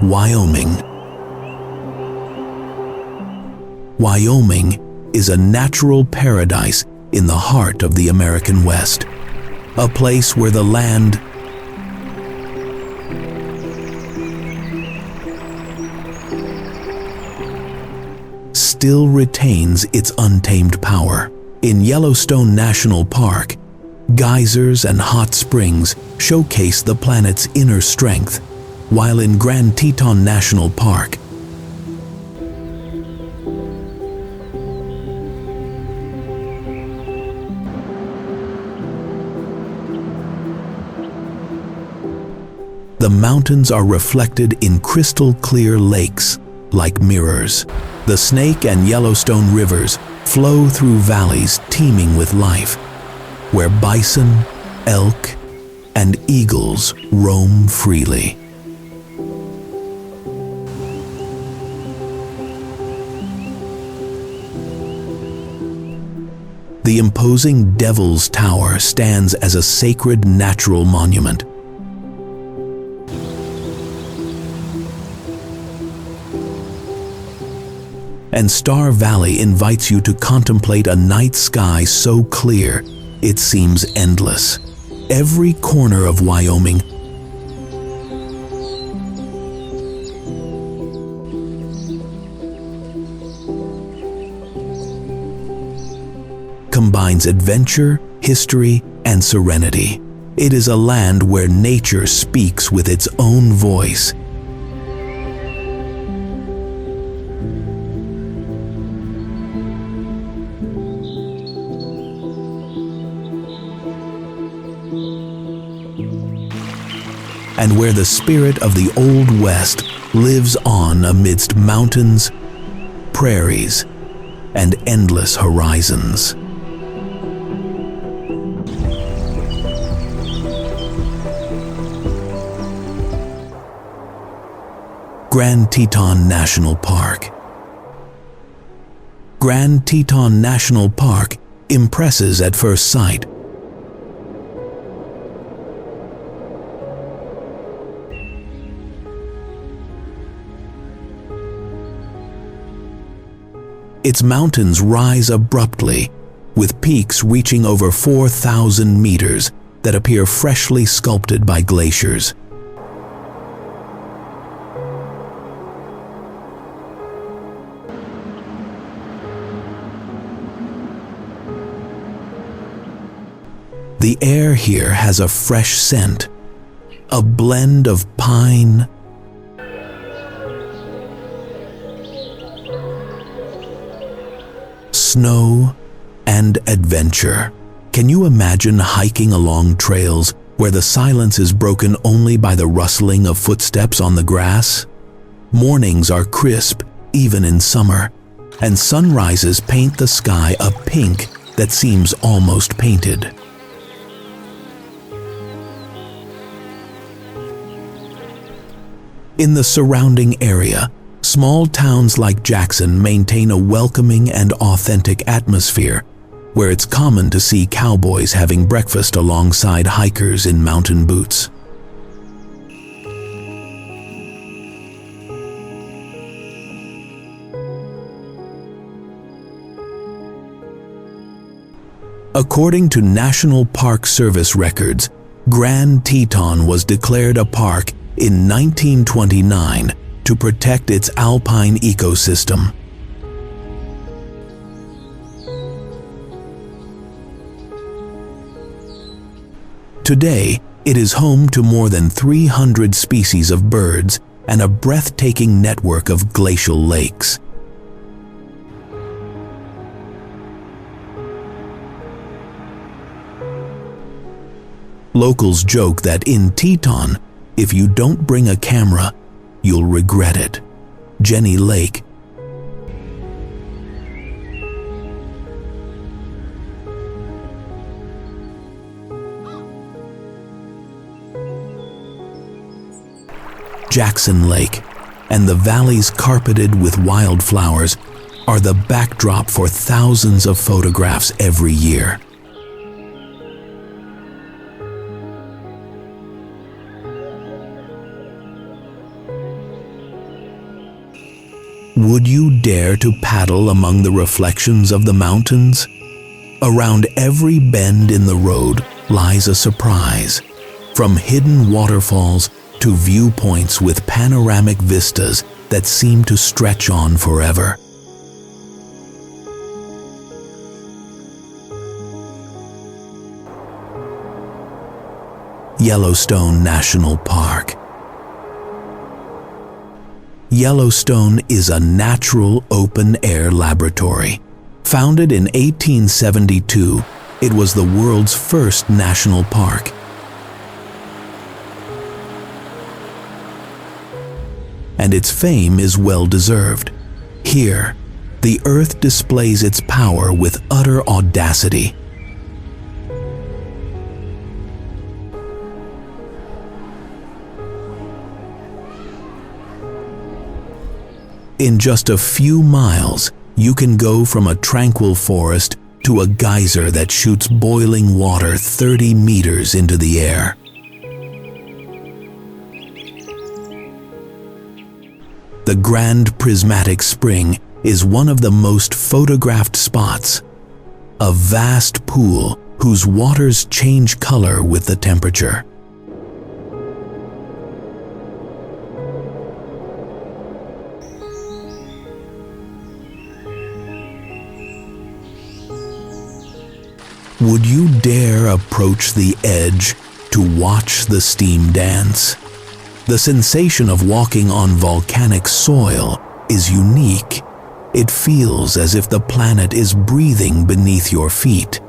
Wyoming. Wyoming is a natural paradise in the heart of the American West, a place where the land still retains its untamed power. In Yellowstone National Park, geysers and hot springs showcase the planet's inner strength, while in Grand Teton National Park, the mountains are reflected in crystal-clear lakes like mirrors. The Snake and Yellowstone rivers flow through valleys teeming with life, where bison, elk, and eagles roam freely. The imposing Devil's Tower stands as a sacred natural monument. And Star Valley invites you to contemplate a night sky so clear it seems endless. Every corner of Wyoming combines adventure, history, and serenity. It is a land where nature speaks with its own voice. And where the spirit of the Old West lives on amidst mountains, prairies, and endless horizons. Grand Teton National Park. Grand Teton National Park impresses at first sight. Its mountains rise abruptly, with peaks reaching over 4,000 meters that appear freshly sculpted by glaciers. The air here has a fresh scent, a blend of pine, snow, and adventure. Can you imagine hiking along trails where the silence is broken only by the rustling of footsteps on the grass? Mornings are crisp, even in summer, and sunrises paint the sky a pink that seems almost painted. In the surrounding area, small towns like Jackson maintain a welcoming and authentic atmosphere, where it's common to see cowboys having breakfast alongside hikers in mountain boots. According to National Park Service records, Grand Teton was declared a park in 1929 to protect its alpine ecosystem. Today, it is home to more than 300 species of birds and a breathtaking network of glacial lakes. Locals joke that in Teton, if you don't bring a camera, you'll regret it. Jenny Lake, Jackson Lake, and the valleys carpeted with wildflowers are the backdrop for thousands of photographs every year. Would you dare to paddle among the reflections of the mountains? Around every bend in the road lies a surprise, from hidden waterfalls to viewpoints with panoramic vistas that seem to stretch on forever. Yellowstone National Park. Yellowstone is a natural open-air laboratory. Founded in 1872, it was the world's first national park. And its fame is well-deserved. Here, the Earth displays its power with utter audacity. In just a few miles, you can go from a tranquil forest to a geyser that shoots boiling water 30 meters into the air. The Grand Prismatic Spring is one of the most photographed spots, a vast pool whose waters change color with the temperature. Would you dare approach the edge to watch the steam dance? The sensation of walking on volcanic soil is unique. It feels as if the planet is breathing beneath your feet.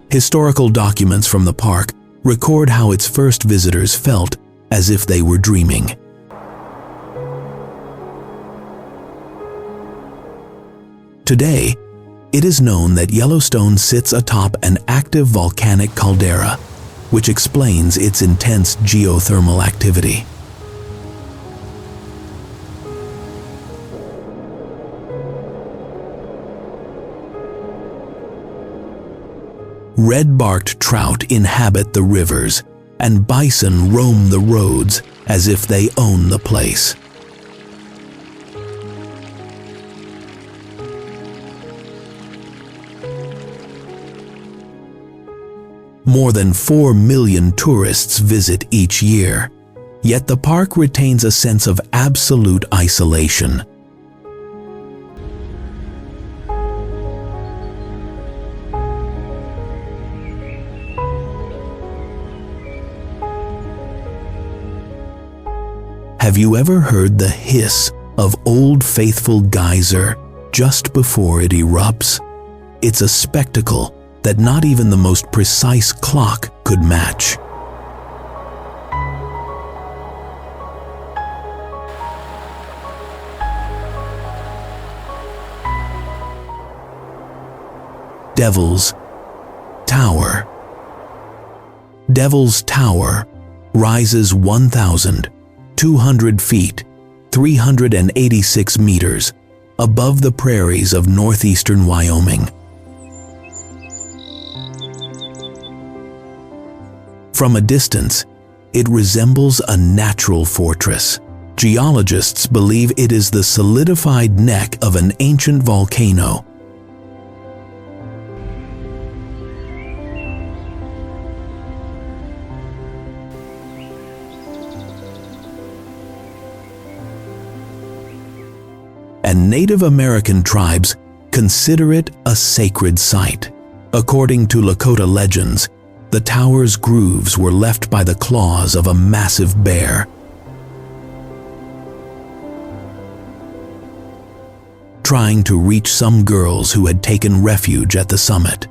Historical documents from the park record how its first visitors felt as if they were dreaming. Today, it is known that Yellowstone sits atop an active volcanic caldera, which explains its intense geothermal activity. Red-barked trout inhabit the rivers, and bison roam the roads as if they own the place. More than 4 million tourists visit each year, yet the park retains a sense of absolute isolation. Have you ever heard the hiss of Old Faithful Geyser just before it erupts? It's a spectacle that not even the most precise clock could match. Devil's Tower. Devil's Tower rises 1,200 feet, 386 meters, above the prairies of northeastern Wyoming. From a distance, it resembles a natural fortress. Geologists believe it is the solidified neck of an ancient volcano. And Native American tribes consider it a sacred site. According to Lakota legends, the tower's grooves were left by the claws of a massive bear. Trying to reach some girls who had taken refuge at the summit.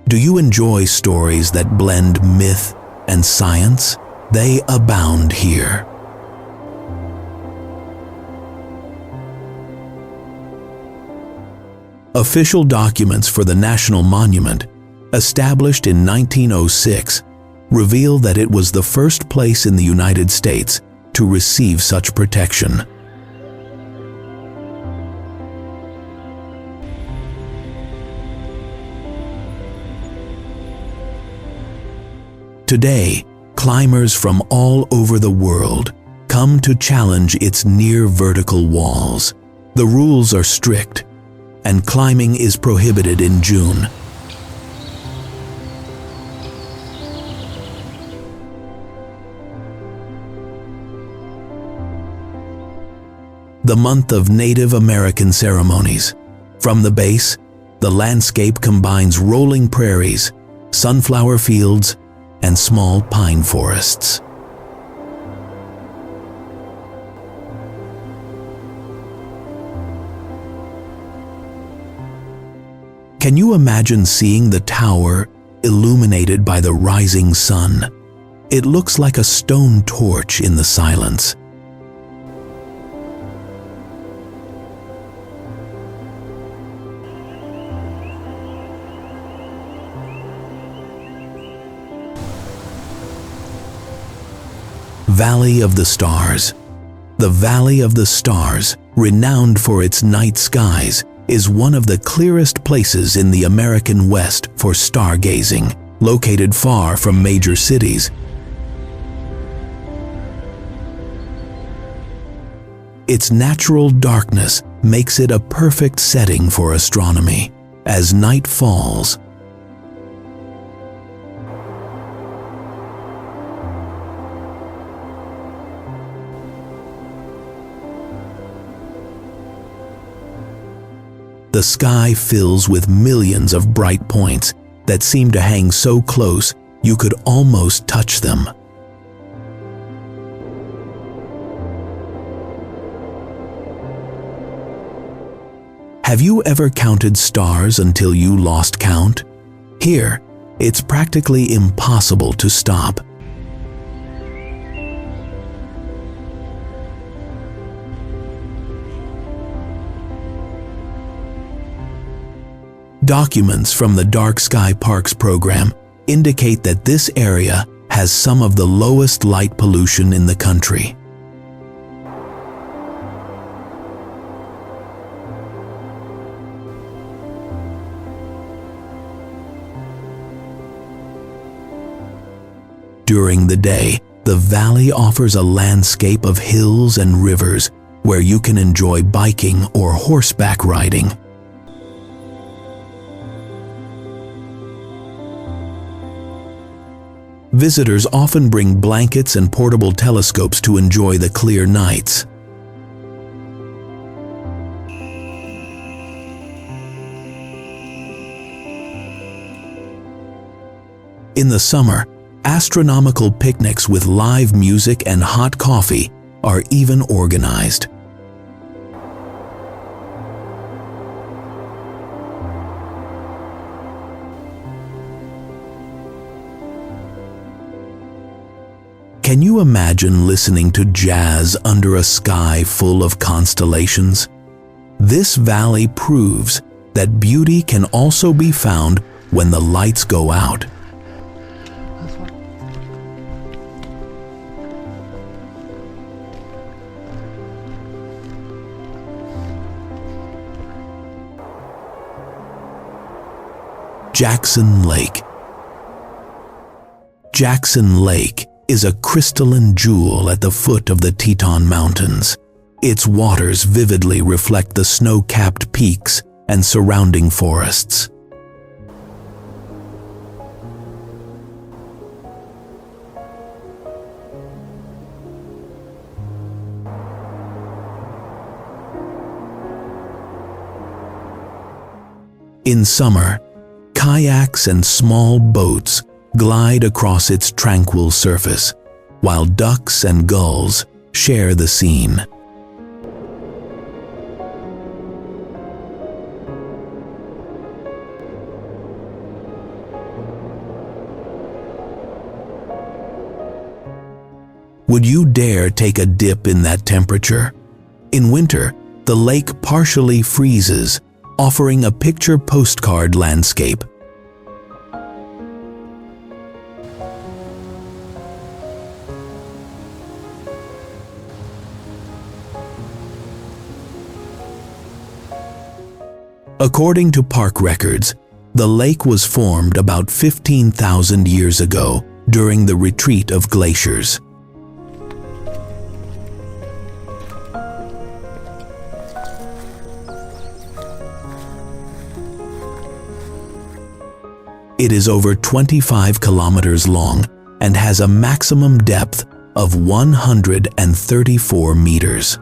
Do you enjoy stories that blend myth and science? They abound here. Official documents for the National Monument, established in 1906, reveal that it was the first place in the United States to receive such protection. Today, Climbers from all over the world come to challenge its near vertical walls. The rules are strict, and climbing is prohibited in June. The month of Native American ceremonies. From the base, the landscape combines rolling prairies, sunflower fields, and small pine forests. Can you imagine seeing the tower illuminated by the rising sun? It looks like a stone torch in the silence. Valley of the Stars. The Valley of the Stars, renowned for its night skies, is one of the clearest places in the American West for stargazing, located far from major cities. Its natural darkness makes it a perfect setting for astronomy. As night falls, the sky fills with millions of bright points that seem to hang so close you could almost touch them. Have you ever counted stars until you lost count? Here, it's practically impossible to stop. Documents from the Dark Sky Parks program indicate that this area has some of the lowest light pollution in the country. During the day, the valley offers a landscape of hills and rivers where you can enjoy biking or horseback riding. Visitors often bring blankets and portable telescopes to enjoy the clear nights. In the summer, astronomical picnics with live music and hot coffee are even organized. Can you imagine listening to jazz under a sky full of constellations? This valley proves that beauty can also be found when the lights go out. Jackson Lake. Jackson Lake is a crystalline jewel at the foot of the Teton Mountains. Its waters vividly reflect the snow-capped peaks and surrounding forests. In summer, kayaks and small boats glide across its tranquil surface, while ducks and gulls share the scene. Would you dare take a dip in that temperature? In winter, the lake partially freezes, offering a picture postcard landscape. According to park records, the lake was formed about 15,000 years ago during the retreat of glaciers. It is over 25 kilometers long and has a maximum depth of 134 meters.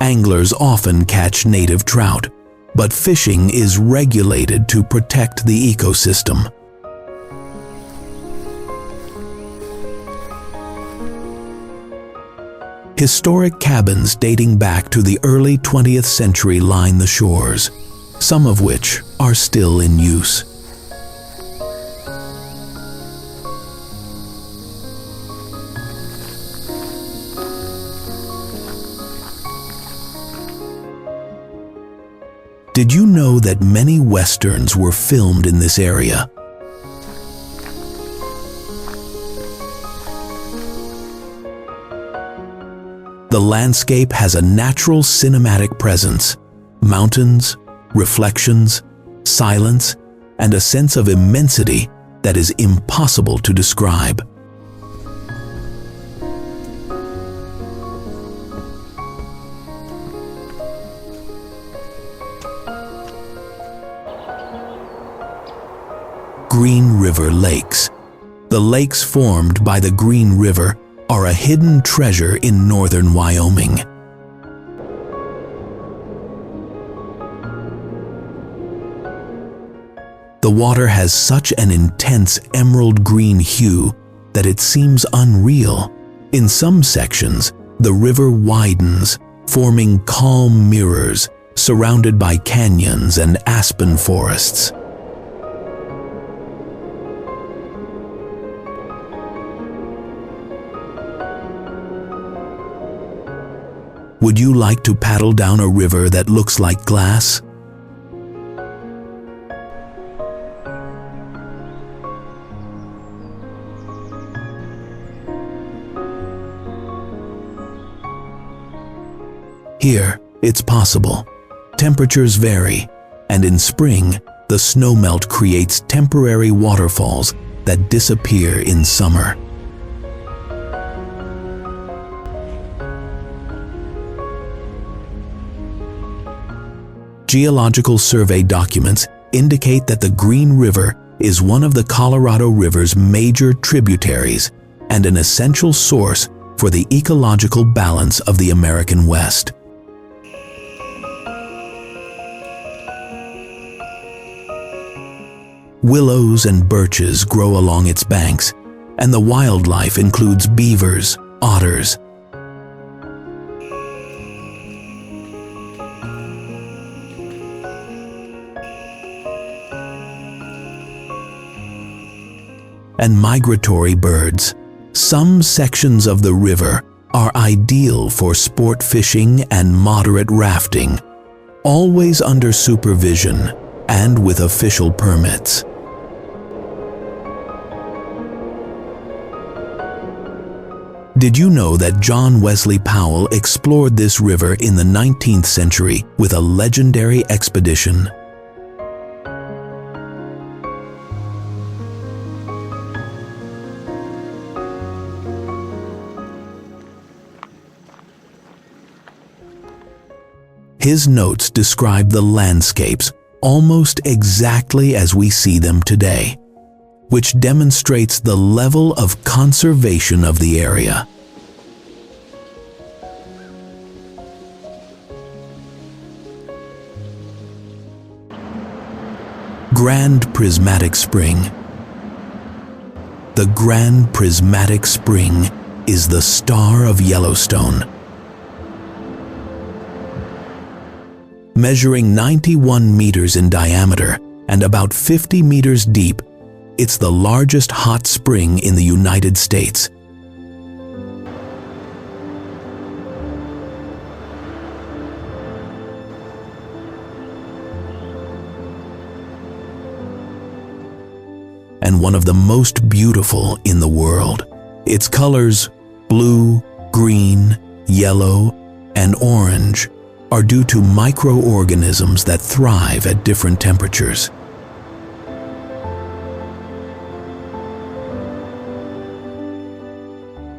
Anglers often catch native trout, but fishing is regulated to protect the ecosystem. Historic cabins dating back to the early 20th century line the shores, some of which are still in use. Did you know that many westerns were filmed in this area? The landscape has a natural cinematic presence: mountains, reflections, silence, and a sense of immensity that is impossible to describe. Green River Lakes. The lakes formed by the Green River are a hidden treasure in northern Wyoming. The water has such an intense emerald green hue that it seems unreal. In some sections, the river widens, forming calm mirrors surrounded by canyons and aspen forests. Would you like to paddle down a river that looks like glass? Here, it's possible. Temperatures vary, and in spring, the snowmelt creates temporary waterfalls that disappear in summer. Geological survey documents indicate that the Green River is one of the Colorado River's major tributaries and an essential source for the ecological balance of the American West. Willows and birches grow along its banks, and the wildlife includes beavers, otters, and migratory birds. Some sections of the river are ideal for sport fishing and moderate rafting, always under supervision and with official permits. Did you know that John Wesley Powell explored this river in the 19th century with a legendary expedition? His notes describe the landscapes almost exactly as we see them today, which demonstrates the level of conservation of the area. Grand Prismatic Spring. The Grand Prismatic Spring is the star of Yellowstone. Measuring 91 meters in diameter and about 50 meters deep, it's the largest hot spring in the United States. And one of the most beautiful in the world. Its colors, blue, green, yellow, and orange are due to microorganisms that thrive at different temperatures.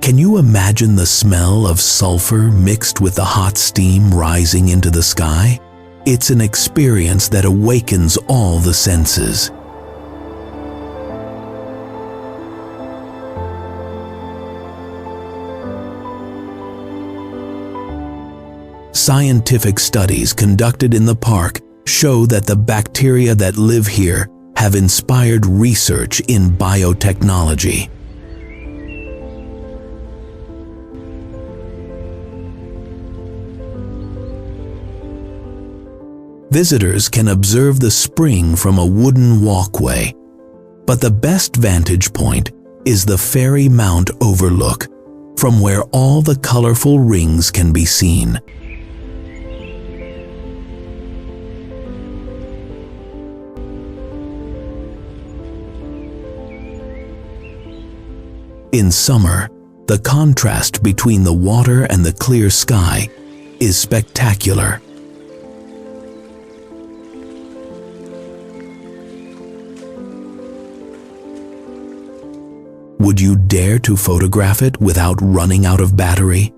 Can you imagine the smell of sulfur mixed with the hot steam rising into the sky? It's an experience that awakens all the senses. Scientific studies conducted in the park show that the bacteria that live here have inspired research in biotechnology. Visitors can observe the spring from a wooden walkway, but the best vantage point is the Fairy Mount overlook, from where all the colorful rings can be seen. In summer, the contrast between the water and the clear sky is spectacular. Would you dare to photograph it without running out of battery?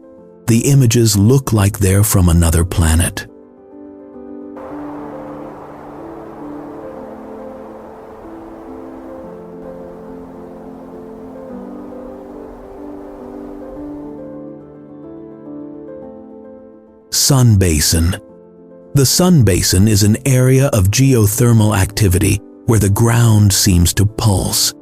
The images look like they're from another planet. Sun Basin. The Sun Basin is an area of geothermal activity where the ground seems to pulse.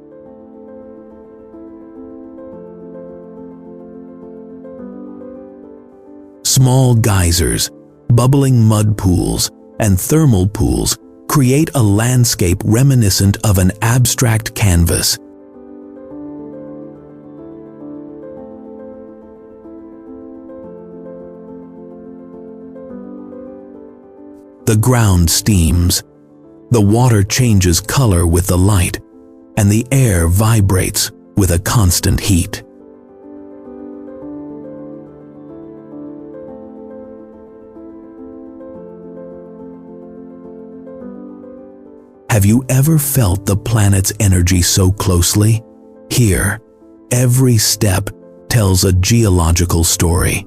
Small geysers, bubbling mud pools, and thermal pools create a landscape reminiscent of an abstract canvas. The ground steams, the water changes color with the light, and the air vibrates with a constant heat. Have you ever felt the planet's energy so closely? Here, every step tells a geological story.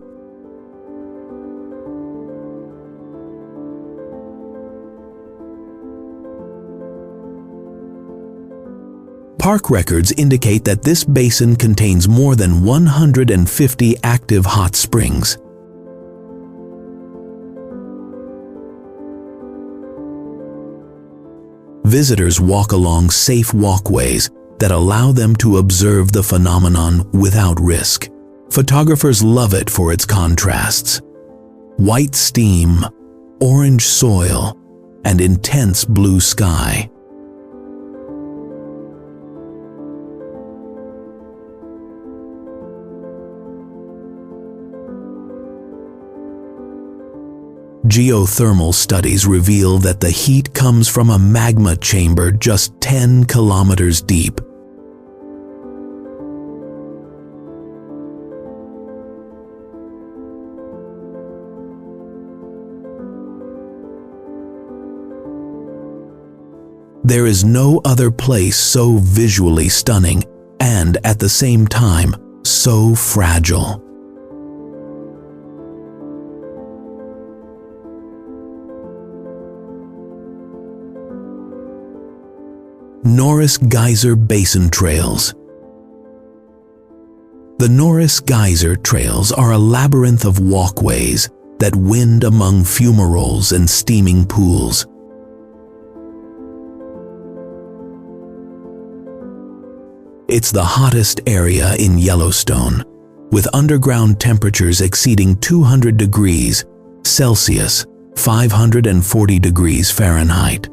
Park records indicate that this basin contains more than 150 active hot springs. Visitors walk along safe walkways that allow them to observe the phenomenon without risk. Photographers love it for its contrasts: white steam, orange soil, and intense blue sky. Geothermal studies reveal that the heat comes from a magma chamber just 10 kilometers deep. There is no other place so visually stunning and, at the same time, so fragile. Norris Geyser Basin Trails. The Norris Geyser Trails are a labyrinth of walkways that wind among fumaroles and steaming pools. It's the hottest area in Yellowstone, with underground temperatures exceeding 200 degrees Celsius, 540 degrees Fahrenheit.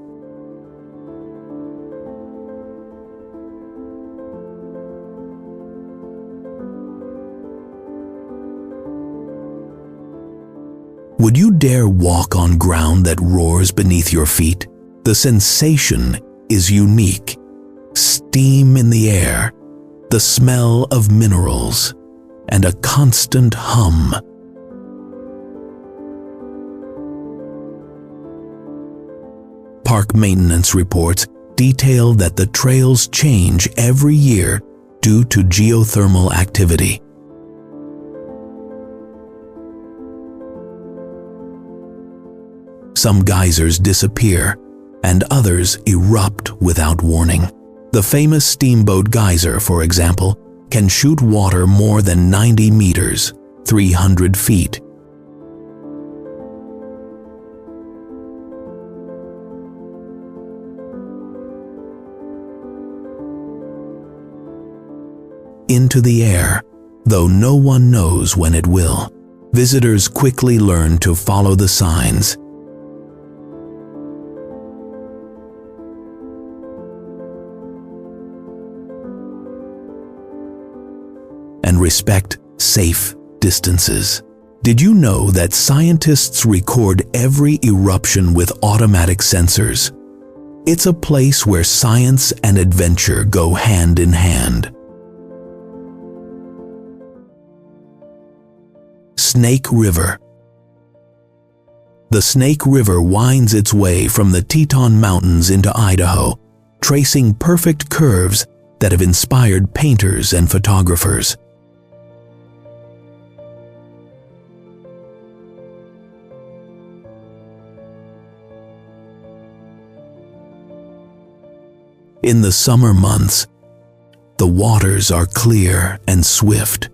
Would you dare walk on ground that roars beneath your feet? The sensation is unique. Steam in the air, the smell of minerals, and a constant hum. Park maintenance reports detail that the trails change every year due to geothermal activity. Some geysers disappear, and others erupt without warning. The famous Steamboat Geyser, for example, can shoot water more than 90 meters, 300 feet. Into the air, though no one knows when it will. Visitors quickly learn to follow the signs. And respect safe distances. Did you know that scientists record every eruption with automatic sensors? It's a place where science and adventure go hand in hand. Snake River. The Snake River winds its way from the Teton Mountains into Idaho, tracing perfect curves that have inspired painters and photographers. In the summer months, the waters are clear and swift.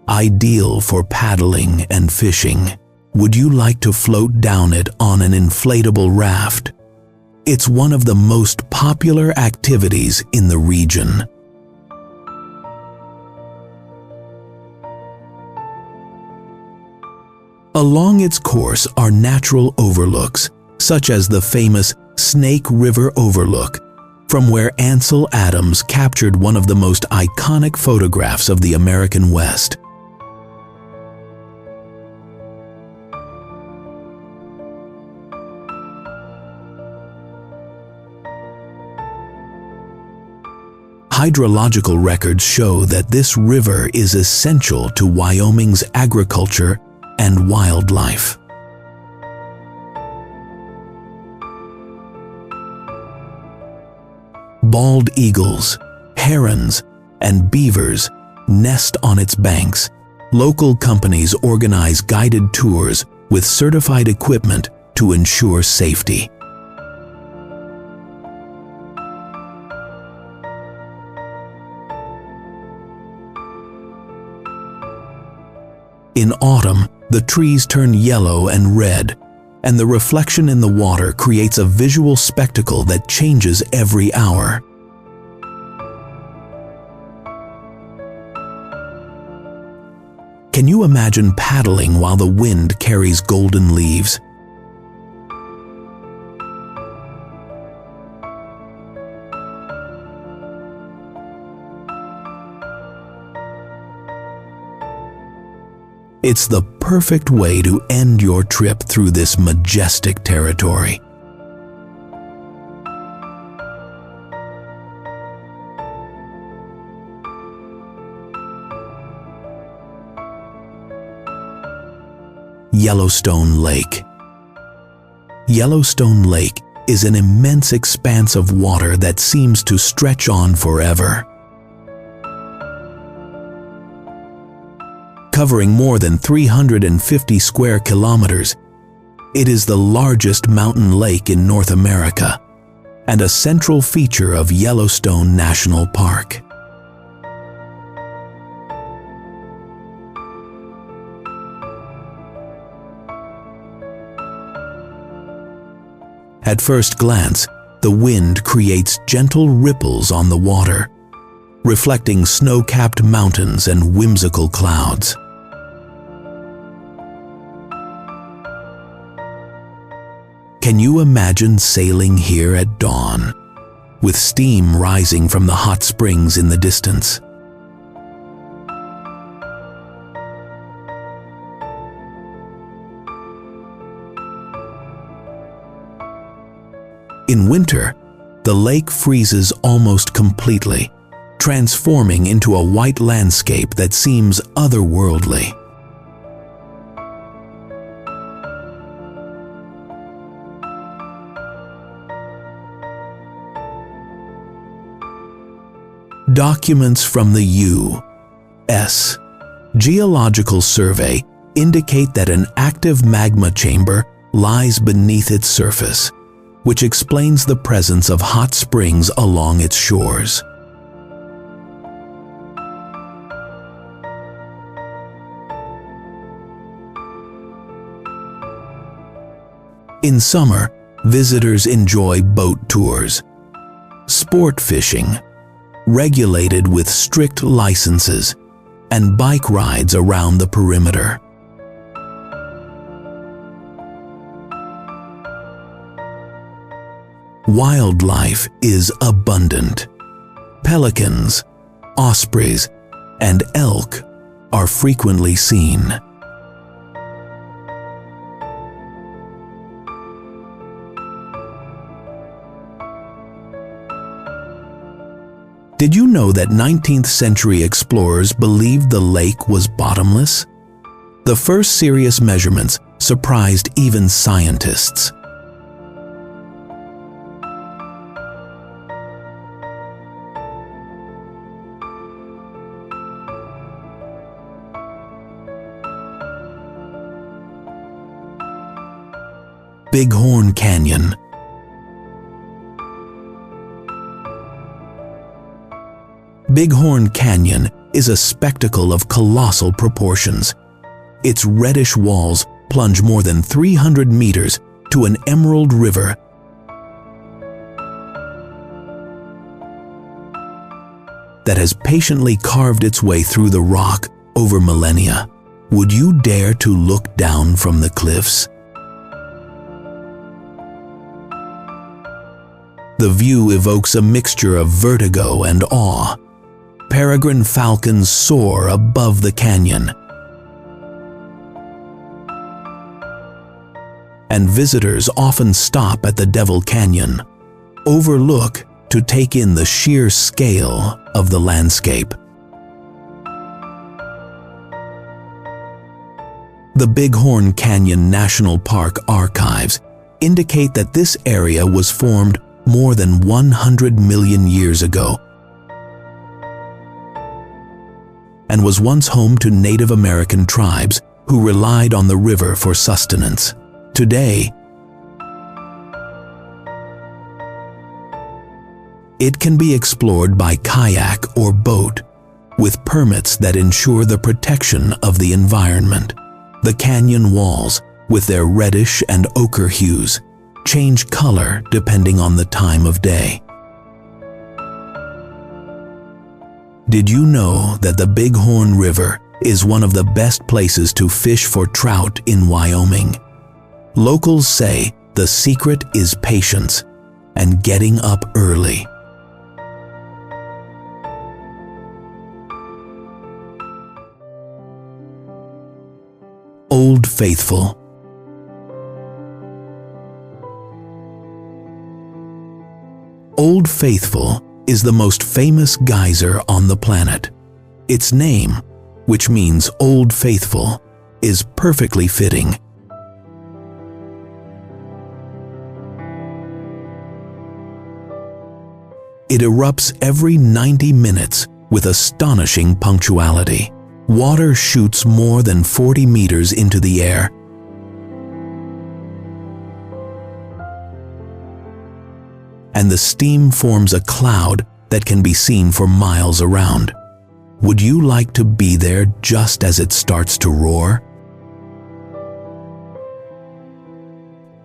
Ideal for paddling and fishing. Would you like to float down it on an inflatable raft? It's one of the most popular activities in the region. Along its course are natural overlooks, such as the famous Snake River Overlook, from where Ansel Adams captured one of the most iconic photographs of the American West. Hydrological records show that this river is essential to Wyoming's agriculture and wildlife. Bald eagles, herons, and beavers nest on its banks. Local companies organize guided tours with certified equipment to ensure safety. In autumn, the trees turn yellow and red, and the reflection in the water creates a visual spectacle that changes every hour. Can you imagine paddling while the wind carries golden leaves? It's the perfect way to end your trip through this majestic territory. Yellowstone Lake. Yellowstone Lake is an immense expanse of water that seems to stretch on forever. Covering more than 350 square kilometers, it is the largest mountain lake in North America and a central feature of Yellowstone National Park. At first glance, the wind creates gentle ripples on the water, reflecting snow-capped mountains and whimsical clouds. Can you imagine sailing here at dawn, with steam rising from the hot springs in the distance? In winter, the lake freezes almost completely, transforming into a white landscape that seems otherworldly. Documents from the U.S. Geological Survey indicate that an active magma chamber lies beneath its surface, which explains the presence of hot springs along its shores. In summer, visitors enjoy boat tours, sport fishing, regulated with strict licenses, and bike rides around the perimeter. Wildlife is abundant. Pelicans, ospreys, and elk are frequently seen. Did you know that 19th century explorers believed the lake was bottomless? The first serious measurements surprised even scientists. Bighorn Canyon. Bighorn Canyon is a spectacle of colossal proportions. Its reddish walls plunge more than 300 meters to an emerald river that has patiently carved its way through the rock over millennia. Would you dare to look down from the cliffs? The view evokes a mixture of vertigo and awe. Peregrine falcons soar above the canyon, and visitors often stop at the Devil Canyon, overlook to take in the sheer scale of the landscape. The Bighorn Canyon National Park archives indicate that this area was formed more than 100 million years ago and was once home to Native American tribes who relied on the river for sustenance. Today, it can be explored by kayak or boat, with permits that ensure the protection of the environment. The canyon walls, with their reddish and ochre hues, change color depending on the time of day. Did you know that the Bighorn River is one of the best places to fish for trout in Wyoming? Locals say the secret is patience and getting up early. Old Faithful. Old Faithful is the most famous geyser on the planet. Its name, which means Old Faithful, is perfectly fitting. It erupts every 90 minutes with astonishing punctuality. Water shoots more than 40 meters into the air, and the steam forms a cloud that can be seen for miles around. Would you like to be there just as it starts to roar?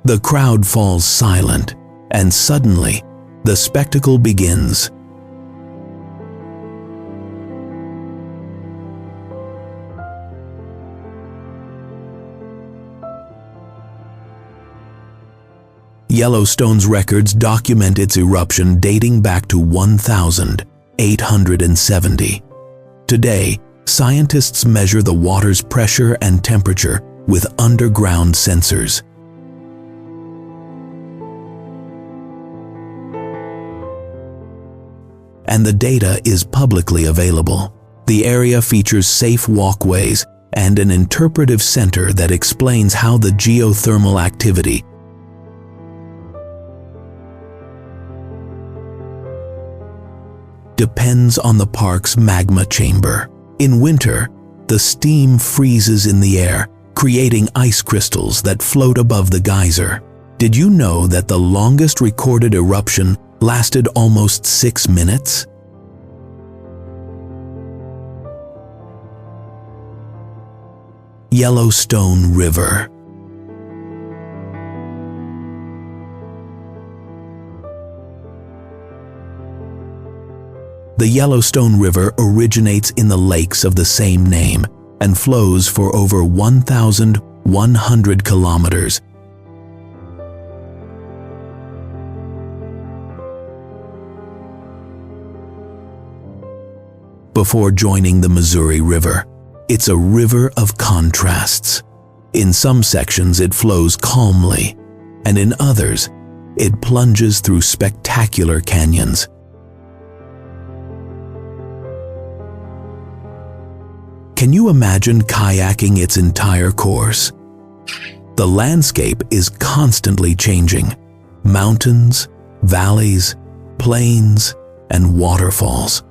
The crowd falls silent, and suddenly, the spectacle begins. Yellowstone's records document its eruption dating back to 1870. Today, scientists measure the water's pressure and temperature with underground sensors. And the data is publicly available. The area features safe walkways and an interpretive center that explains how the geothermal activity depends on the park's magma chamber. In winter, the steam freezes in the air, creating ice crystals that float above the geyser. Did you know that the longest recorded eruption lasted almost 6 minutes? Yellowstone River. The Yellowstone River originates in the lakes of the same name and flows for over 1,100 kilometers. Before joining the Missouri River, it's a river of contrasts. In some sections it flows calmly, and in others, it plunges through spectacular canyons. Can you imagine kayaking its entire course? The landscape is constantly changing. Mountains, valleys, plains, and waterfalls.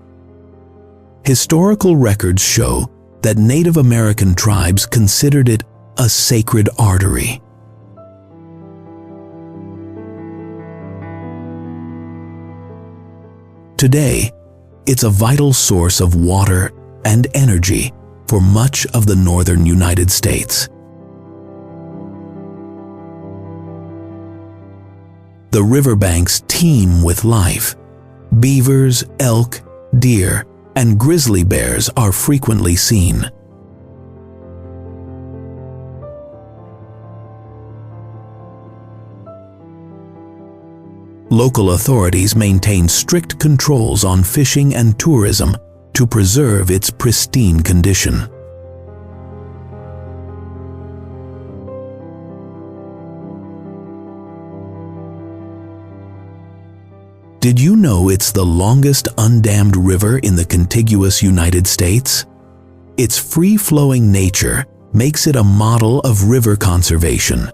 Historical records show that Native American tribes considered it a sacred artery. Today, it's a vital source of water and energy for much of the northern United States. The riverbanks teem with life. Beavers, elk, deer, and grizzly bears are frequently seen. Local authorities maintain strict controls on fishing and tourism to preserve its pristine condition. Did you know it's the longest undammed river in the contiguous United States? Its free-flowing nature makes it a model of river conservation.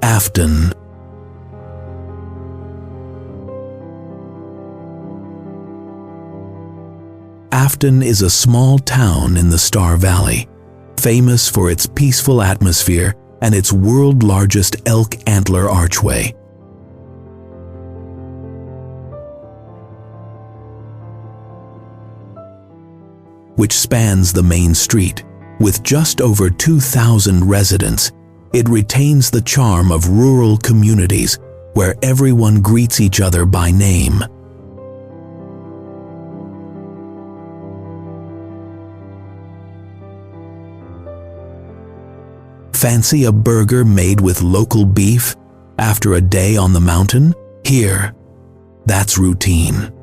Afton. Afton is a small town in the Star Valley, famous for its peaceful atmosphere and its world-largest elk antler archway. Which spans the main street. With just over 2,000 residents, it retains the charm of rural communities where everyone greets each other by name. Fancy a burger made with local beef after a day on the mountain? Here, that's routine.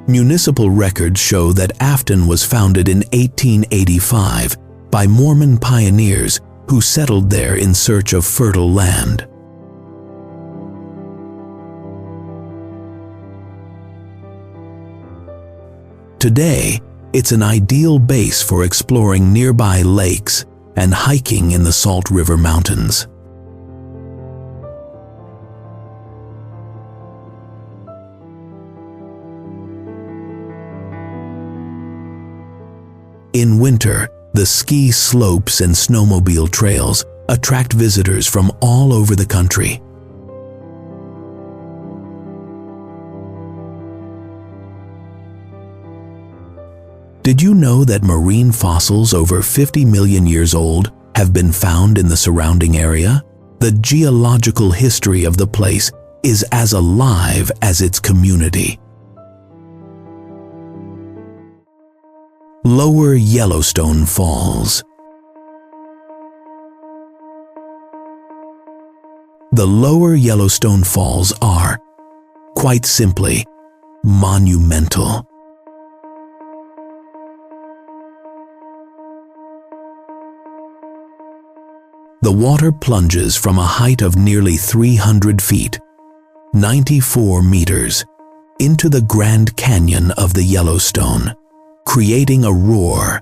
Municipal records show that Afton was founded in 1885 by Mormon pioneers who settled there in search of fertile land. Today, it's an ideal base for exploring nearby lakes and hiking in the Salt River Mountains. In winter, the ski slopes and snowmobile trails attract visitors from all over the country. Did you know that marine fossils over 50 million years old have been found in the surrounding area? The geological history of the place is as alive as its community. Lower Yellowstone Falls. The Lower Yellowstone Falls are, quite simply, monumental. The water plunges from a height of nearly 300 feet, 94 meters, into the Grand Canyon of the Yellowstone, creating a roar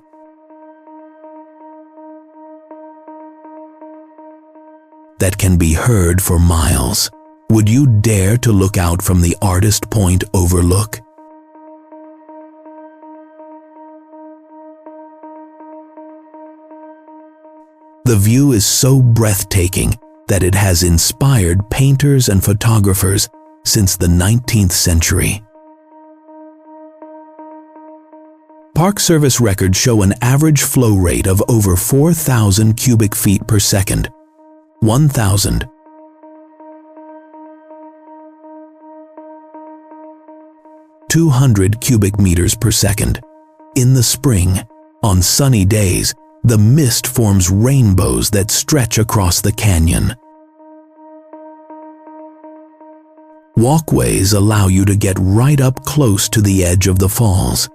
that can be heard for miles. Would you dare to look out from the Artist Point overlook? The view is so breathtaking that it has inspired painters and photographers since the 19th century. Park Service records show an average flow rate of over 4,000 cubic feet per second, 1,200 cubic meters per second. In the spring, on sunny days, the mist forms rainbows that stretch across the canyon. Walkways allow you to get right up close to the edge of the falls,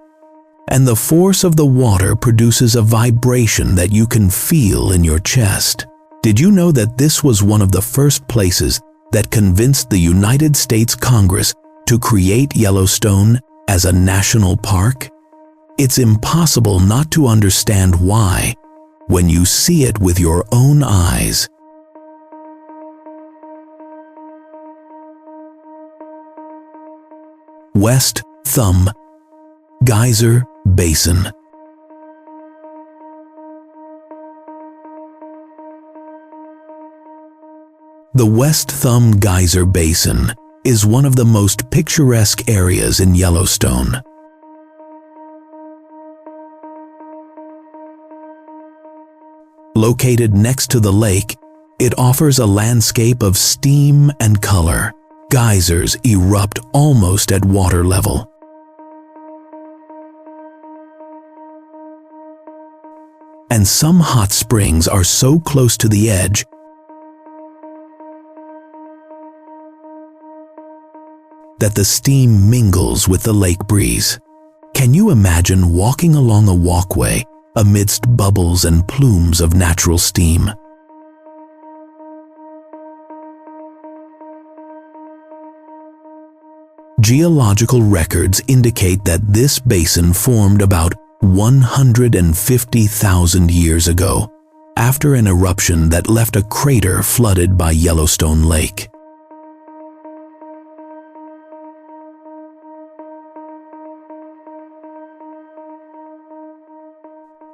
and the force of the water produces a vibration that you can feel in your chest. Did you know that this was one of the first places that convinced the United States Congress to create Yellowstone as a national park? It's impossible not to understand why when you see it with your own eyes. West Thumb Geyser Basin. The West Thumb Geyser Basin is one of the most picturesque areas in Yellowstone. Located next to the lake, it offers a landscape of steam and color. Geysers erupt almost at water level. And some hot springs are so close to the edge that the steam mingles with the lake breeze. Can you imagine walking along a walkway amidst bubbles and plumes of natural steam? Geological records indicate that this basin formed about 150,000 years ago, after an eruption that left a crater flooded by Yellowstone Lake.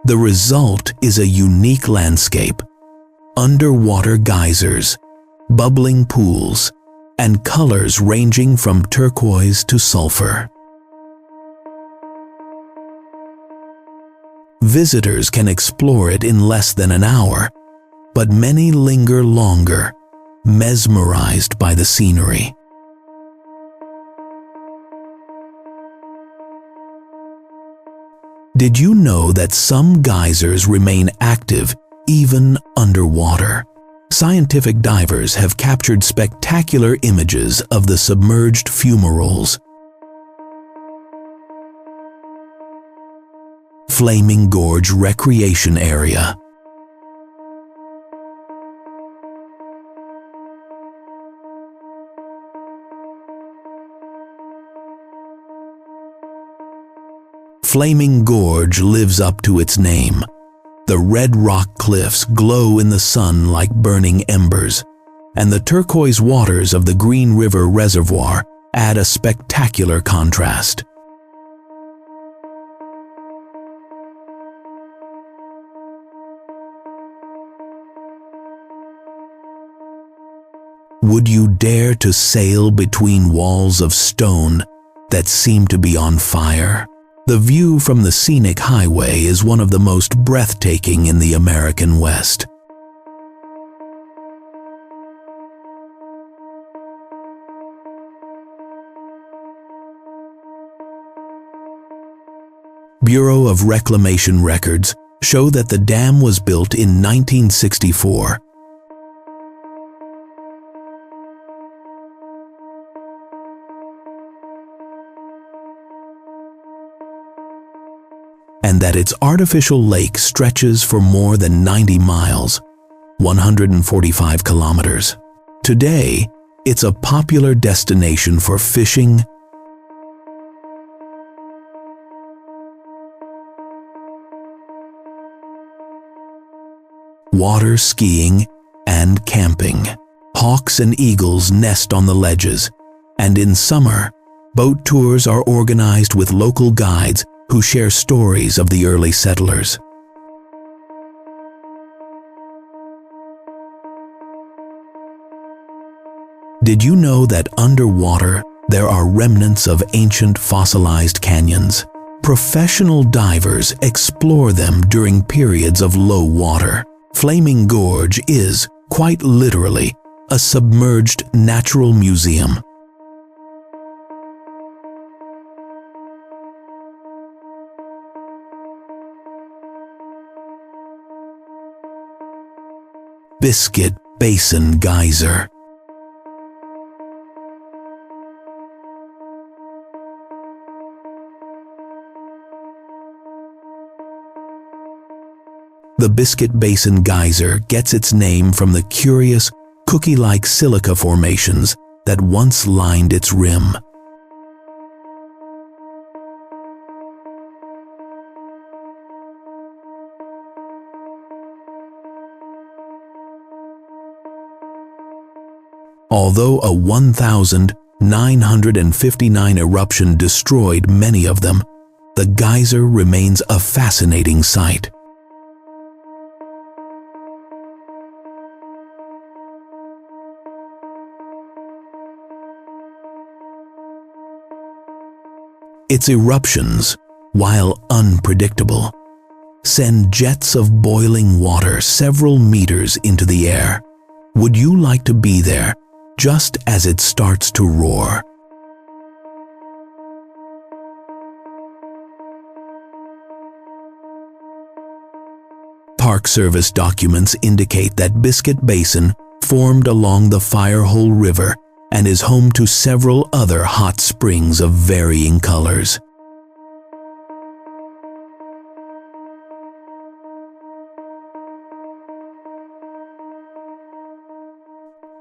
The result is a unique landscape: underwater geysers, bubbling pools, and colors ranging from turquoise to sulfur. Visitors can explore it in less than an hour, but many linger longer, mesmerized by the scenery. Did you know that some geysers remain active even underwater? Scientific divers have captured spectacular images of the submerged fumaroles. Flaming Gorge Recreation Area. Flaming Gorge lives up to its name. The red rock cliffs glow in the sun like burning embers, and the turquoise waters of the Green River Reservoir add a spectacular contrast. Would you dare to sail between walls of stone that seem to be on fire? The view from the scenic highway is one of the most breathtaking in the American West. Bureau of Reclamation records show that the dam was built in 1964. And that its artificial lake stretches for more than 90 miles, 145 kilometers. Today, It's a popular destination for fishing, water skiing, and camping. Hawks and eagles nest on the ledges, and in summer, boat tours are organized with local guides who share stories of the early settlers. Did you know that underwater there are remnants of ancient fossilized canyons? Professional divers explore them during periods of low water. Flaming Gorge is, quite literally, a submerged natural museum. Biscuit Basin Geyser. The Biscuit Basin Geyser gets its name from the curious, cookie-like silica formations that once lined its rim. Although a 1,959 eruption destroyed many of them, the geyser remains a fascinating sight. Its eruptions, while unpredictable, send jets of boiling water several meters into the air. Would you like to be there just as it starts to roar? Park Service documents indicate that Biscuit Basin formed along the Firehole River and is home to several other hot springs of varying colors.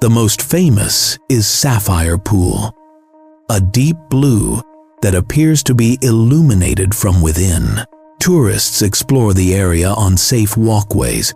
The most famous is Sapphire Pool, a deep blue that appears to be illuminated from within. Tourists explore the area on safe walkways,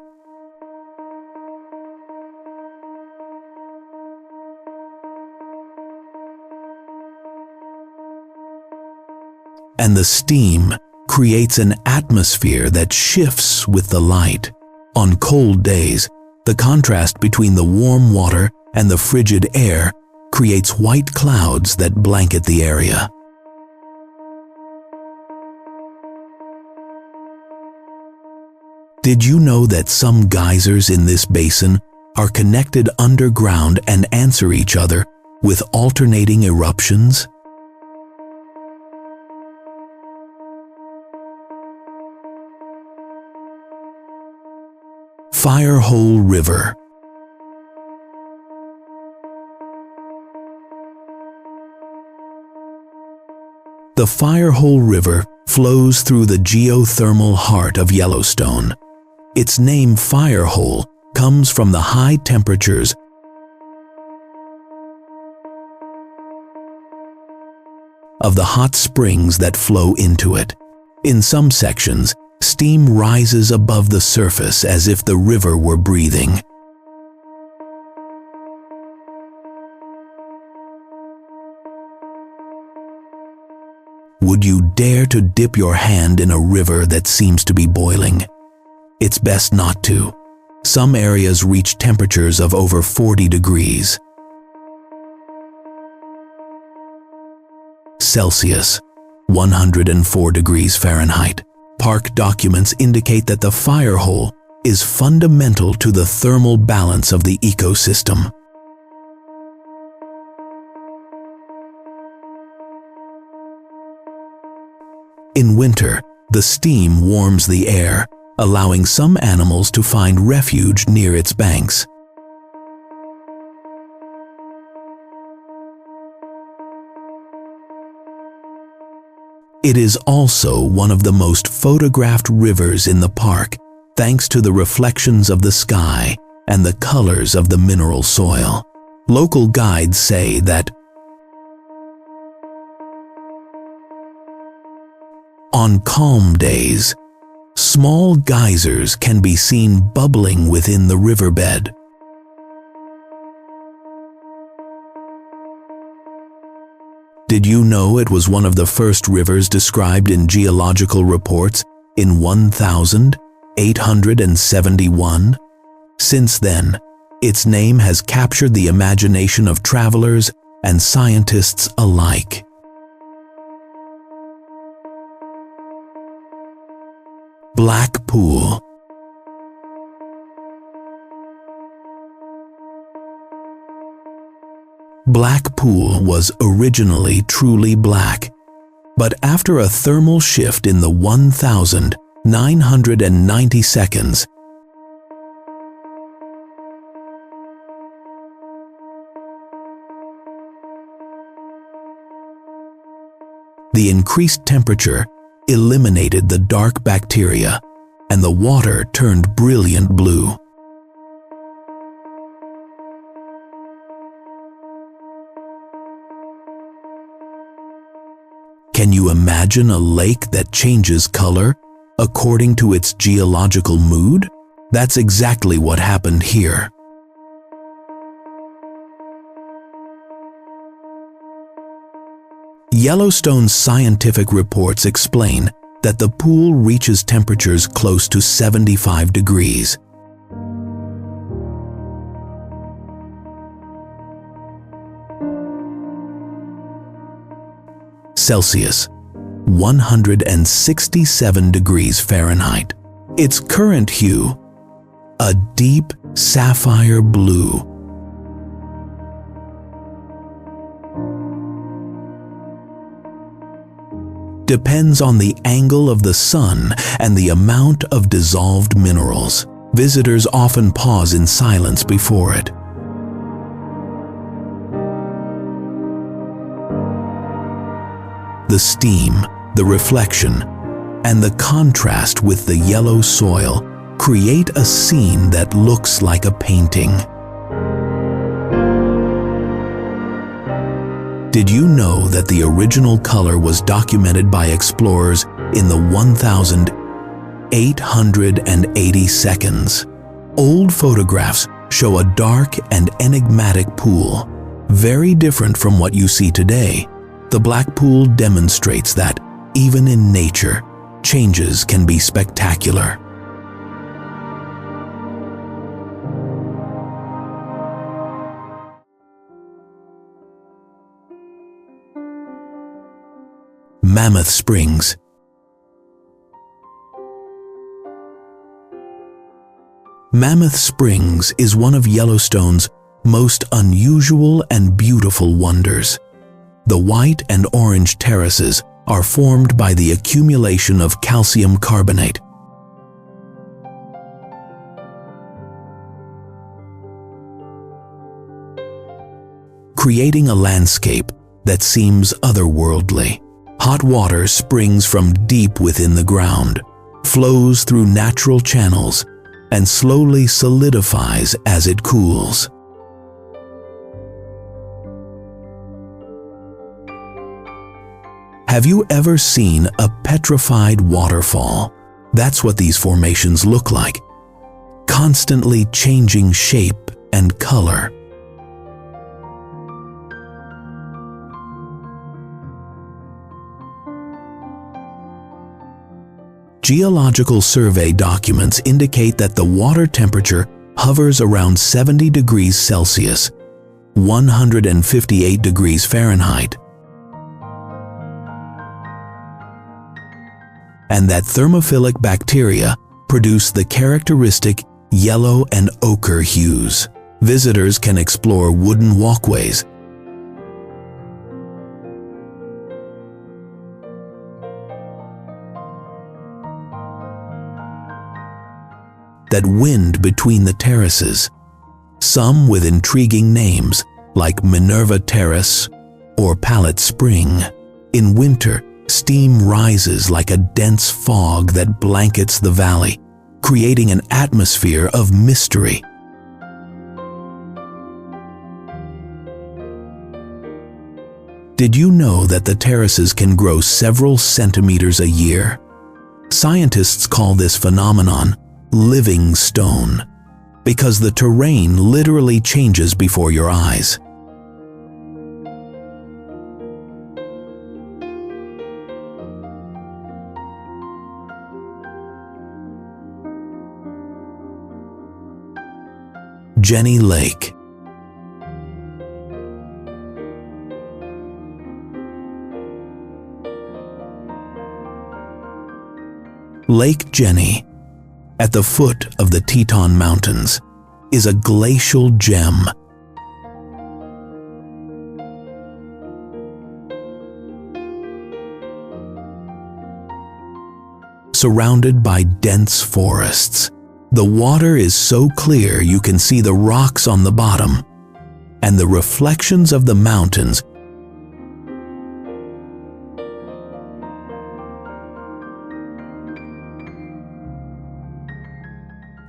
and the steam creates an atmosphere that shifts with the light. On cold days, the contrast between the warm water and the frigid air creates white clouds that blanket the area. Did you know that some geysers in this basin are connected underground and answer each other with alternating eruptions? Firehole River. The Firehole River flows through the geothermal heart of Yellowstone. Its name Firehole comes from the high temperatures of the hot springs that flow into it. In some sections, steam rises above the surface as if the river were breathing. Would you dare to dip your hand in a river that seems to be boiling? It's best not to. Some areas reach temperatures of over 40 degrees Celsius, 104 degrees Fahrenheit. Park documents indicate that the firehole is fundamental to the thermal balance of the ecosystem. In winter, the steam warms the air, allowing some animals to find refuge near its banks. It is also one of the most photographed rivers in the park, thanks to the reflections of the sky and the colors of the mineral soil. Local guides say that on calm days, small geysers can be seen bubbling within the riverbed. Did you know it was one of the first rivers described in geological reports in 1871? Since then, its name has captured the imagination of travelers and scientists alike. Black Pool. Black Pool was originally truly black, but after a thermal shift in the 1990 seconds, the increased temperature eliminated the dark bacteria, and the water turned brilliant blue. Can you imagine a lake that changes color according to its geological mood? That's exactly what happened here. Yellowstone's scientific reports explain that the pool reaches temperatures close to 75 degrees. Celsius, 167 degrees Fahrenheit. Its current hue, a deep sapphire blue. Depends on the angle of the sun and the amount of dissolved minerals. Visitors often pause in silence before it. The steam, the reflection, and the contrast with the yellow soil create a scene that looks like a painting. Did you know that the original color was documented by explorers in the 1880 seconds? Old photographs show a dark and enigmatic pool, very different from what you see today. The Black Pool demonstrates that, even in nature, changes can be spectacular. Mammoth Springs. Mammoth Springs is one of Yellowstone's most unusual and beautiful wonders. The white and orange terraces are formed by the accumulation of calcium carbonate. Creating a landscape that seems otherworldly. Hot water springs from deep within the ground, flows through natural channels, and slowly solidifies as it cools. Have you ever seen a petrified waterfall? That's what these formations look like, constantly changing shape and color. Geological survey documents indicate that the water temperature hovers around 70 degrees Celsius, 158 degrees Fahrenheit, and that thermophilic bacteria produce the characteristic yellow and ochre hues. Visitors can explore wooden walkways, that wind between the terraces, some with intriguing names like Minerva Terrace or Pallet Spring. In winter, steam rises like a dense fog that blankets the valley, creating an atmosphere of mystery. Did you know that the terraces can grow several centimeters a year? Scientists call this phenomenon living stone, because the terrain literally changes before your eyes. Jenny Lake. Lake Jenny, at the foot of the Teton Mountains, is a glacial gem. Surrounded by dense forests, the water is so clear you can see the rocks on the bottom, and the reflections of the mountains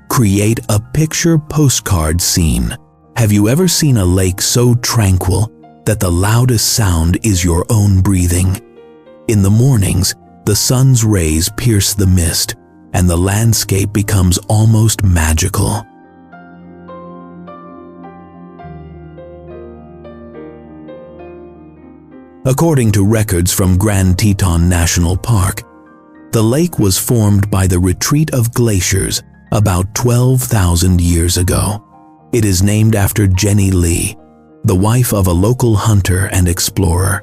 create a picture postcard scene. Have you ever seen a lake so tranquil that the loudest sound is your own breathing? In the mornings, the sun's rays pierce the mist, and the landscape becomes almost magical. According to records from Grand Teton National Park, the lake was formed by the retreat of glaciers about 12,000 years ago. It is named after Jenny Lee, the wife of a local hunter and explorer.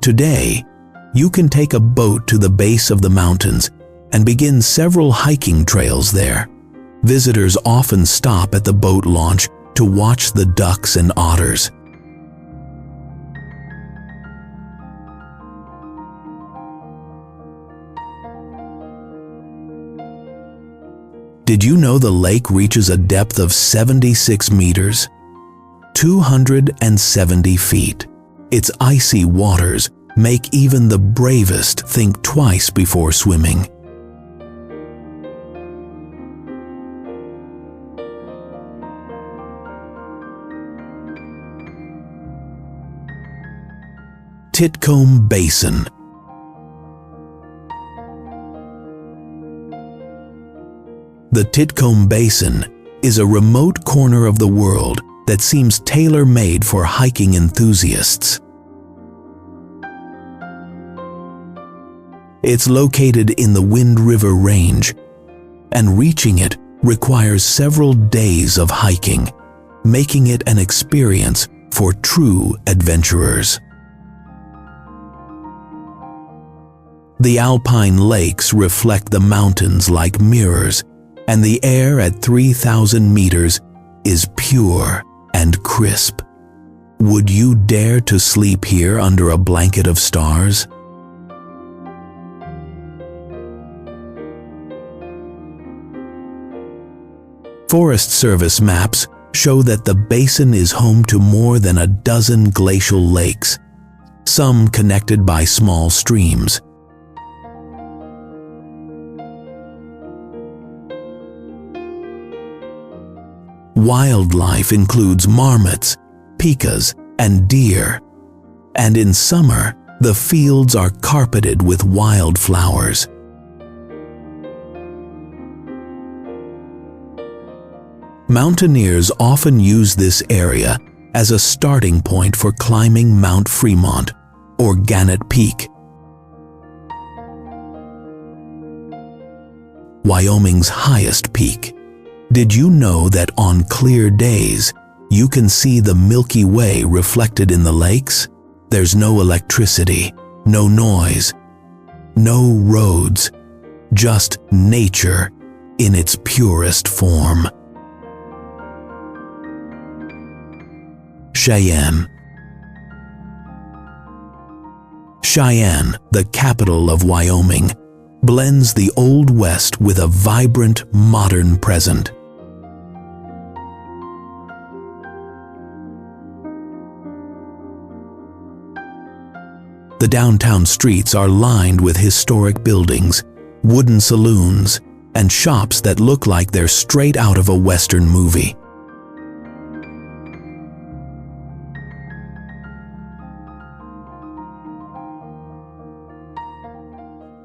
Today, you can take a boat to the base of the mountains and begin several hiking trails there. Visitors often stop at the boat launch to watch the ducks and otters. Did you know the lake reaches a depth of 76 meters? 270 feet. Its icy waters make even the bravest think twice before swimming. Titcomb Basin. The Titcomb Basin is a remote corner of the world that seems tailor-made for hiking enthusiasts. It's located in the Wind River Range, and reaching it requires several days of hiking, making it an experience for true adventurers. The alpine lakes reflect the mountains like mirrors, and the air at 3,000 meters is pure and crisp. Would you dare to sleep here under a blanket of stars? Forest Service maps show that the basin is home to more than a dozen glacial lakes, some connected by small streams. Wildlife includes marmots, pikas, and deer, and in summer, the fields are carpeted with wildflowers. Mountaineers often use this area as a starting point for climbing Mount Fremont or Gannett Peak. Wyoming's highest peak. Did you know that on clear days, you can see the Milky Way reflected in the lakes? There's no electricity, no noise, no roads, just nature in its purest form. Cheyenne. Cheyenne, the capital of Wyoming, blends the Old West with a vibrant, modern present. The downtown streets are lined with historic buildings, wooden saloons, and shops that look like they're straight out of a Western movie.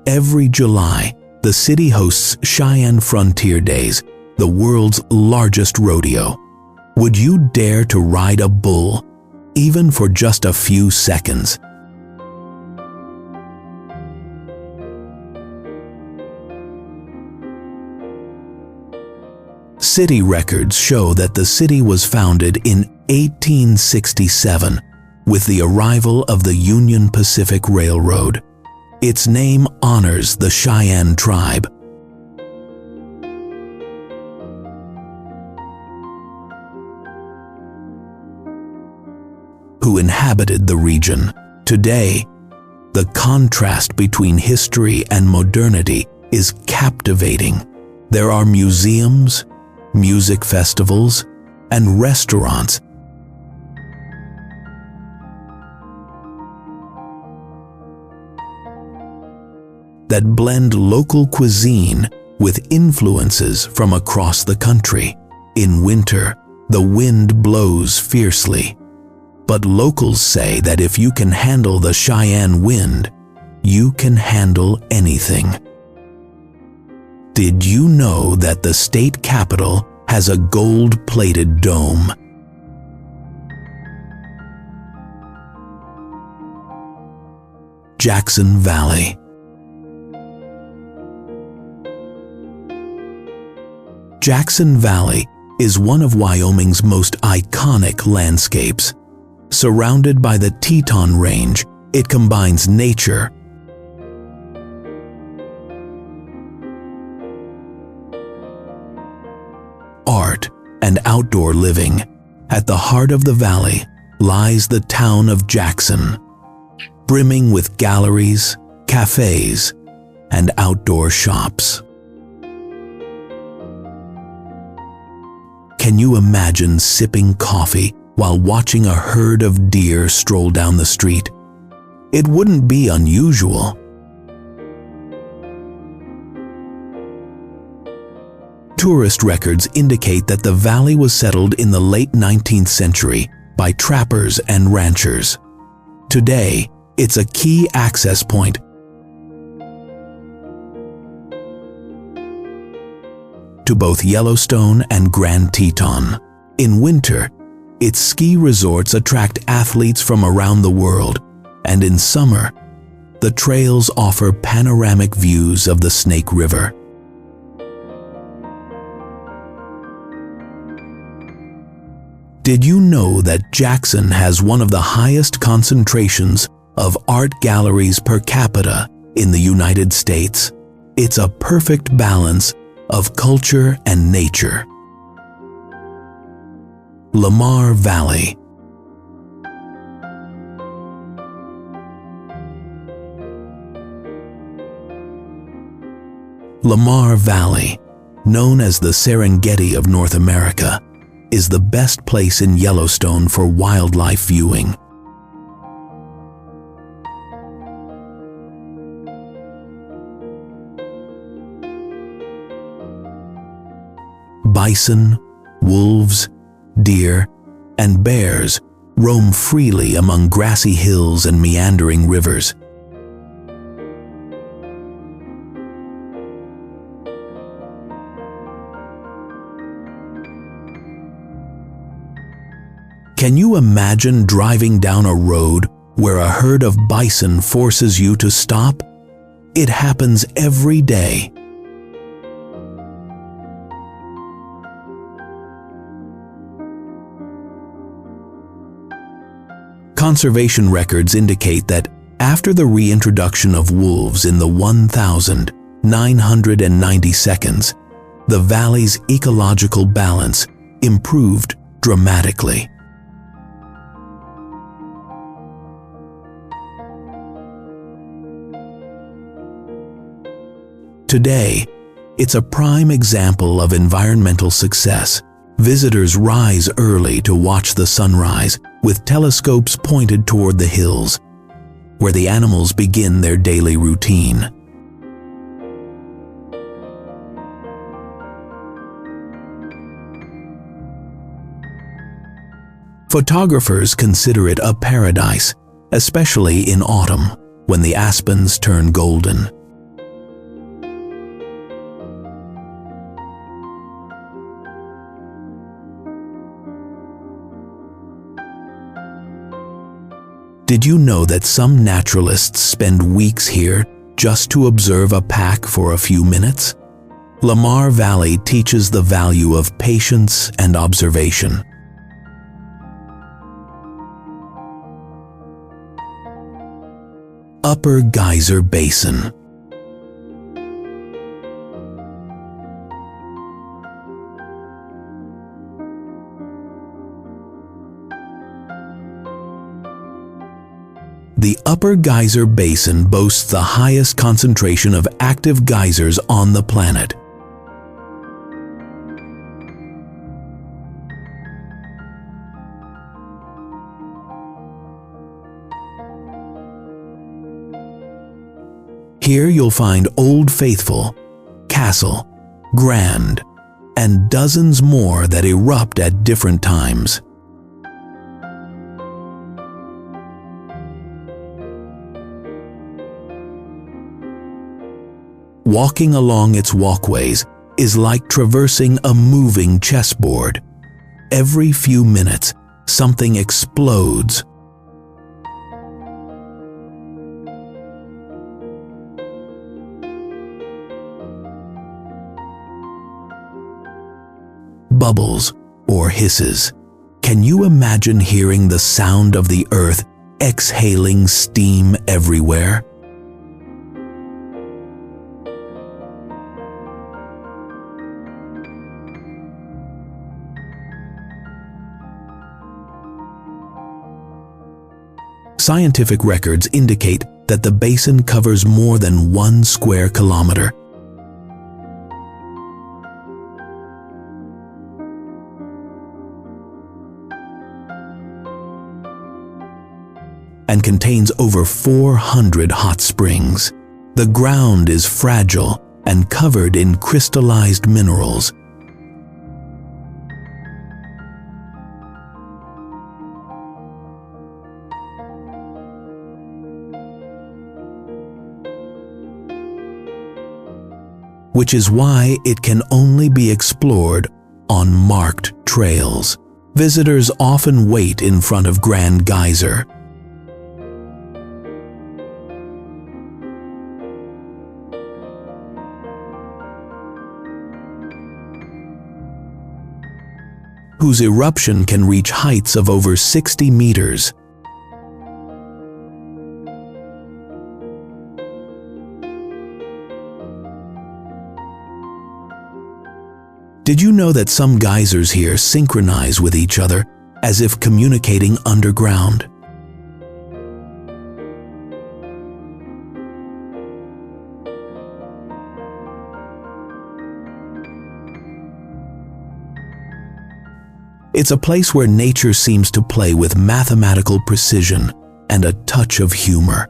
Every July, the city hosts Cheyenne Frontier Days, the world's largest rodeo. Would you dare to ride a bull, even for just a few seconds? City records show that the city was founded in 1867 with the arrival of the Union Pacific Railroad. Its name honors the Cheyenne tribe. Who inhabited the region. Today, the contrast between history and modernity is captivating. There are museums, music festivals, and restaurants that blend local cuisine with influences from across the country. In winter, the wind blows fiercely, but locals say that if you can handle the Cheyenne wind, you can handle anything. Did you know that the state capitol has a gold-plated dome? Jackson Valley. Jackson Valley is one of Wyoming's most iconic landscapes. Surrounded by the Teton Range, it combines nature, art, and outdoor living. At the heart of the valley lies the town of Jackson, brimming with galleries, cafes, and outdoor shops. Can you imagine sipping coffee while watching a herd of deer stroll down the street? It wouldn't be unusual. Tourist records indicate that the valley was settled in the late 19th century by trappers and ranchers. Today, it's a key access point to both Yellowstone and Grand Teton. In winter, its ski resorts attract athletes from around the world, and in summer, the trails offer panoramic views of the Snake River. Did you know that Jackson has one of the highest concentrations of art galleries per capita in the United States? It's a perfect balance of culture and nature. Lamar Valley. Lamar Valley, known as the Serengeti of North America, is the best place in Yellowstone for wildlife viewing. Bison, wolves, deer, and bears roam freely among grassy hills and meandering rivers. Can you imagine driving down a road where a herd of bison forces you to stop? It happens every day. Conservation records indicate that after the reintroduction of wolves in the 1,990 seconds, the valley's ecological balance improved dramatically. Today, it's a prime example of environmental success. Visitors rise early to watch the sunrise with telescopes pointed toward the hills, where the animals begin their daily routine. Photographers consider it a paradise, especially in autumn, when the aspens turn golden. Did you know that some naturalists spend weeks here just to observe a pack for a few minutes? Lamar Valley teaches the value of patience and observation. Upper Geyser Basin. The Upper Geyser Basin boasts the highest concentration of active geysers on the planet. Here you'll find Old Faithful, Castle, Grand, and dozens more that erupt at different times. Walking along its walkways is like traversing a moving chessboard. Every few minutes, something explodes. Bubbles or hisses. Can you imagine hearing the sound of the earth exhaling steam everywhere? Scientific records indicate that the basin covers more than 1 square kilometer. And contains over 400 hot springs. The ground is fragile and covered in crystallized minerals. Which is why it can only be explored on marked trails. Visitors often wait in front of Grand Geyser. Whose eruption can reach heights of over 60 meters. Did you know that some geysers here synchronize with each other as if communicating underground? It's a place where nature seems to play with mathematical precision and a touch of humor.